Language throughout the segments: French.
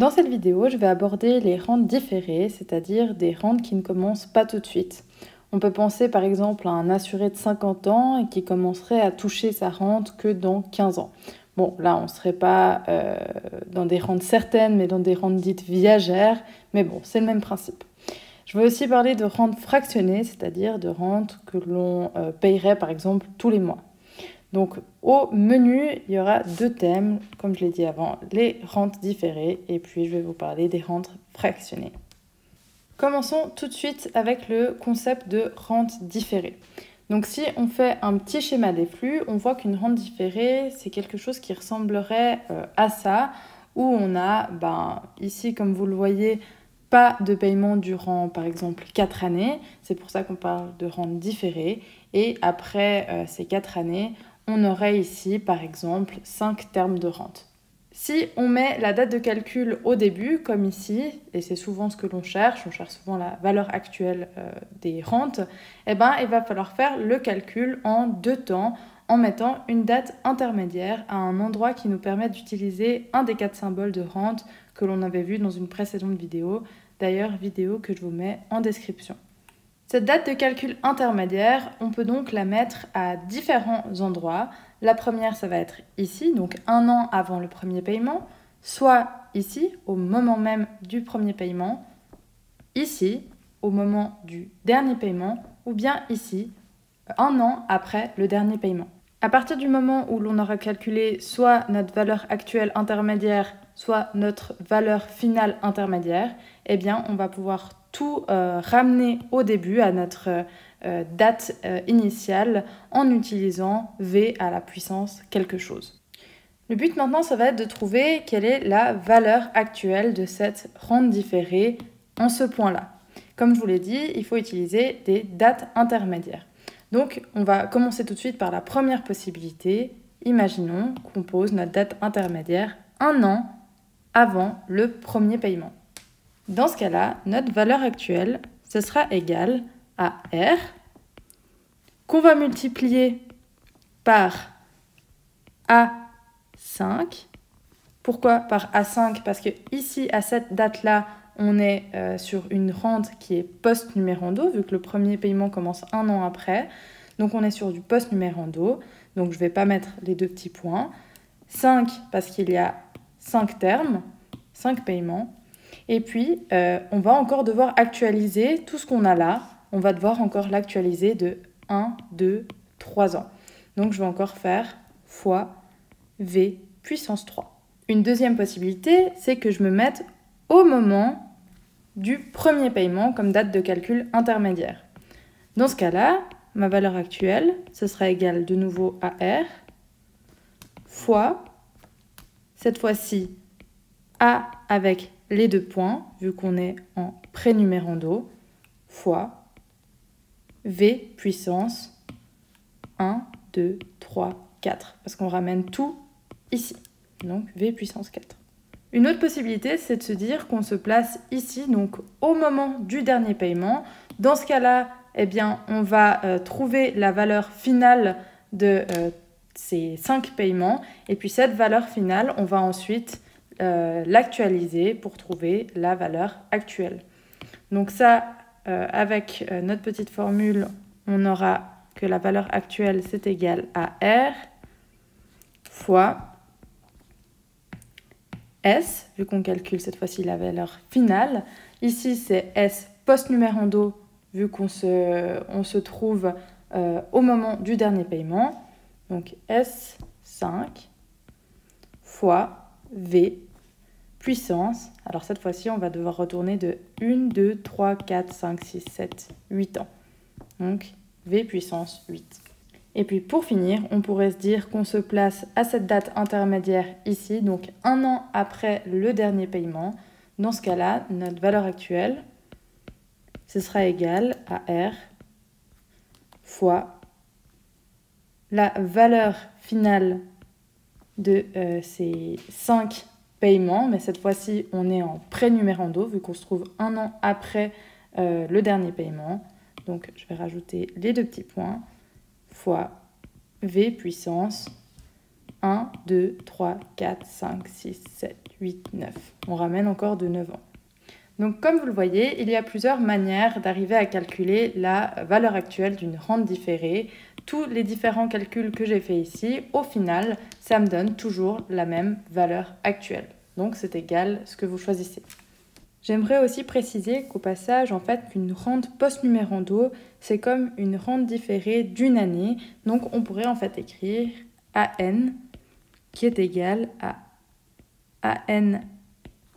Dans cette vidéo, je vais aborder les rentes différées, c'est-à-dire des rentes qui ne commencent pas tout de suite. On peut penser par exemple à un assuré de 50 ans et qui commencerait à toucher sa rente que dans 15 ans. Bon, là, on ne serait pas dans des rentes certaines, mais dans des rentes dites viagères, mais bon, c'est le même principe. Je vais aussi parler de rentes fractionnées, c'est-à-dire de rentes que l'on payerait par exemple tous les mois. Donc au menu, il y aura deux thèmes, comme je l'ai dit avant, les rentes différées et puis je vais vous parler des rentes fractionnées. Commençons tout de suite avec le concept de rente différée. Donc si on fait un petit schéma des flux, on voit qu'une rente différée, c'est quelque chose qui ressemblerait à ça, où on a, ici comme vous le voyez, pas de paiement durant par exemple 4 années, c'est pour ça qu'on parle de rente différée, et après ces 4 années, on aurait ici, par exemple, 5 termes de rente. Si on met la date de calcul au début, comme ici, et c'est souvent ce que l'on cherche, on cherche souvent la valeur actuelle des rentes, il va falloir faire le calcul en 2 temps, en mettant une date intermédiaire à un endroit qui nous permet d'utiliser un des 4 symboles de rente que l'on avait vu dans une précédente vidéo, d'ailleurs vidéo que je vous mets en description. Cette date de calcul intermédiaire, on peut donc la mettre à différents endroits. La première, ça va être ici, donc 1 an avant le premier paiement, soit ici, au moment même du premier paiement, ici, au moment du dernier paiement, ou bien ici, 1 an après le dernier paiement. À partir du moment où l'on aura calculé soit notre valeur actuelle intermédiaire, soit notre valeur finale intermédiaire, on va pouvoir tout ramener au début à notre date initiale en utilisant V à la puissance quelque chose. Le but maintenant, ça va être de trouver quelle est la valeur actuelle de cette rente différée en ce point-là. Comme je vous l'ai dit, il faut utiliser des dates intermédiaires. Donc, on va commencer tout de suite par la première possibilité. Imaginons qu'on pose notre date intermédiaire 1 an avant le premier paiement. Dans ce cas-là, notre valeur actuelle, ce sera égal à R, qu'on va multiplier par A5. Pourquoi par A5? Parce que ici, à cette date-là, on est sur une rente qui est post-numérando, vu que le premier paiement commence 1 an après. Donc, on est sur du post-numérando. Donc, je ne vais pas mettre les 2 petits points. 5, parce qu'il y a 5 termes, 5 paiements. Et puis, on va encore devoir actualiser tout ce qu'on a là. On va devoir encore l'actualiser de 1, 2, 3 ans. Donc, je vais encore faire fois V puissance 3. Une deuxième possibilité, c'est que je me mette au moment du premier paiement comme date de calcul intermédiaire. Dans ce cas-là, ma valeur actuelle, ce sera égal de nouveau à R fois, cette fois-ci, A avec les 2 points, vu qu'on est en prénumérando, fois V puissance 1, 2, 3, 4. Parce qu'on ramène tout ici. Donc V puissance 4. Une autre possibilité, c'est de se dire qu'on se place ici, donc au moment du dernier paiement. Dans ce cas-là, on va trouver la valeur finale de ces 5 paiements. Et puis cette valeur finale, on va ensuite l'actualiser pour trouver la valeur actuelle. Donc ça, avec notre petite formule, on aura que la valeur actuelle, c'est égal à R fois S, vu qu'on calcule cette fois-ci la valeur finale. Ici, c'est S post-numérando, vu qu'on se trouve au moment du dernier paiement. Donc S5 fois V puissance. Alors cette fois-ci, on va devoir retourner de 1, 2, 3, 4, 5, 6, 7, 8 ans. Donc V puissance 8. Et puis pour finir, on pourrait se dire qu'on se place à cette date intermédiaire ici, donc 1 an après le dernier paiement. Dans ce cas-là, notre valeur actuelle, ce sera égal à R fois la valeur finale de ces 5 paiements. Mais cette fois-ci, on est en prénumérando, vu qu'on se trouve 1 an après le dernier paiement. Donc je vais rajouter les 2 petits points. Fois V puissance 1, 2, 3, 4, 5, 6, 7, 8, 9. On ramène encore de 9 ans. Donc comme vous le voyez, il y a plusieurs manières d'arriver à calculer la valeur actuelle d'une rente différée. Tous les différents calculs que j'ai fait ici, au final, ça me donne toujours la même valeur actuelle. Donc c'est égal ce que vous choisissez. J'aimerais aussi préciser qu'au passage, en fait, qu'une rente post-numérando, c'est comme une rente différée d'une année. Donc on pourrait en fait écrire AN qui est égal à AN,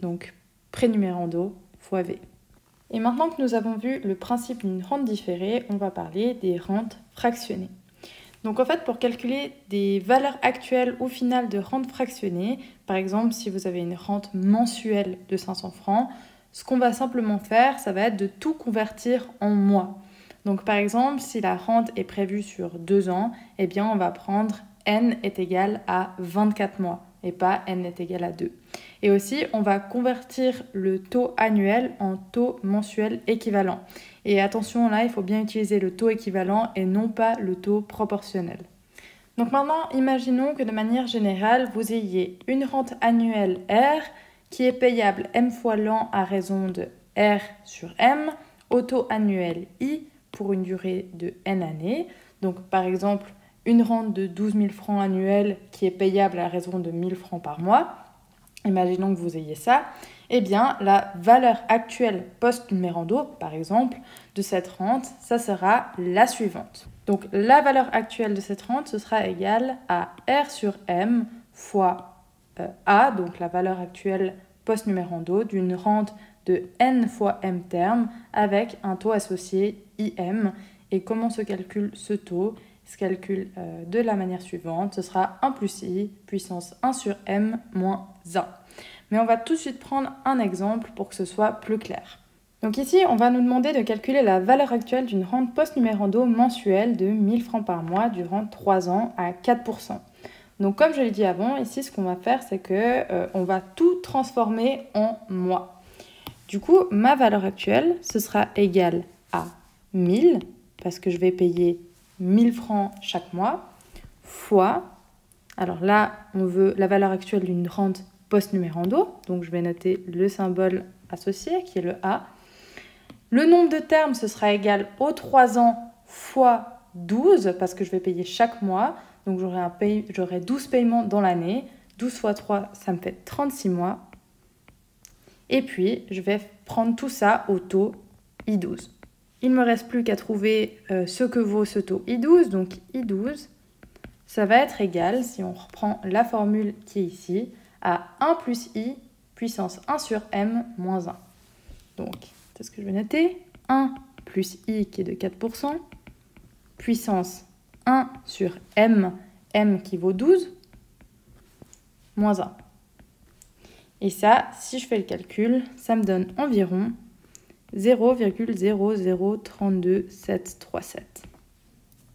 donc pré-numérando, fois V. Et maintenant que nous avons vu le principe d'une rente différée, on va parler des rentes fractionnées. Donc en fait, pour calculer des valeurs actuelles ou finales de rente fractionnée, par exemple si vous avez une rente mensuelle de 500 francs, ce qu'on va simplement faire, ça va être de tout convertir en mois. Donc par exemple, si la rente est prévue sur 2 ans, eh bien on va prendre N est égal à 24 mois et pas N est égal à 2. Et aussi, on va convertir le taux annuel en taux mensuel équivalent. Et attention, là, il faut bien utiliser le taux équivalent et non pas le taux proportionnel. Donc maintenant, imaginons que de manière générale, vous ayez une rente annuelle R qui est payable M fois l'an à raison de R sur M au taux annuel I pour une durée de N années. Donc par exemple, une rente de 12 000 francs annuels qui est payable à raison de 1 000 francs par mois. Imaginons que vous ayez ça, eh bien la valeur actuelle post-numérando, par exemple, de cette rente, ça sera la suivante. Donc la valeur actuelle de cette rente, ce sera égal à R sur M fois A, donc la valeur actuelle post-numérando d'une rente de N fois M terme avec un taux associé IM. Et comment se calcule ce taux ? Il se calcule de la manière suivante, ce sera 1 plus I puissance 1 sur M moins 1. Mais on va tout de suite prendre un exemple pour que ce soit plus clair. Donc ici, on va nous demander de calculer la valeur actuelle d'une rente post-numérando mensuelle de 1 000 francs par mois durant 3 ans à 4%. Donc comme je l'ai dit avant, ici ce qu'on va faire, c'est qu'on va tout transformer en mois. Du coup, ma valeur actuelle, ce sera égal à 1000, parce que je vais payer 1000 francs chaque mois, fois, alors là, on veut la valeur actuelle d'une rente post-numérando, donc je vais noter le symbole associé, qui est le A. Le nombre de termes, ce sera égal aux 3 ans fois 12, parce que je vais payer chaque mois, donc j'aurai 12 paiements dans l'année, 12 fois 3, ça me fait 36 mois. Et puis, je vais prendre tout ça au taux I12. Il ne me reste plus qu'à trouver ce que vaut ce taux I12. Donc I12, ça va être égal, si on reprend la formule qui est ici, à 1 plus I puissance 1 sur M moins 1. Donc, c'est ce que je vais noter. 1 plus I qui est de 4%, puissance 1 sur M, M qui vaut 12, moins 1. Et ça, si je fais le calcul, ça me donne environ 0,0032737.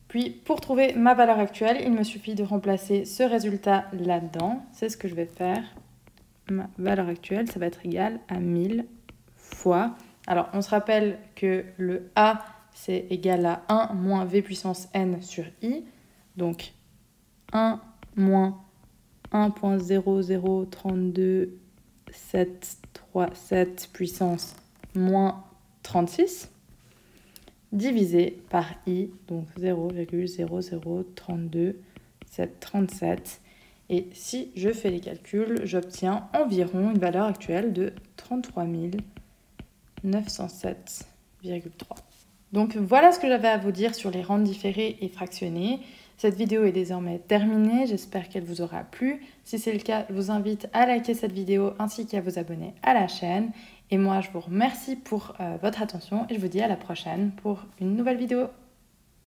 Puis, pour trouver ma valeur actuelle, il me suffit de remplacer ce résultat là-dedans. C'est ce que je vais faire. Ma valeur actuelle, ça va être égal à 1000 fois... Alors, on se rappelle que le A, c'est égal à 1 moins V puissance N sur I. Donc, 1 moins 1,0032737 puissance moins 36 divisé par I, donc 0,0032737. Et si je fais les calculs, j'obtiens environ une valeur actuelle de 33 907,3. Donc voilà ce que j'avais à vous dire sur les rentes différées et fractionnées. Cette vidéo est désormais terminée, j'espère qu'elle vous aura plu. Si c'est le cas, je vous invite à liker cette vidéo ainsi qu'à vous abonner à la chaîne. Et moi, je vous remercie pour votre attention et je vous dis à la prochaine pour une nouvelle vidéo.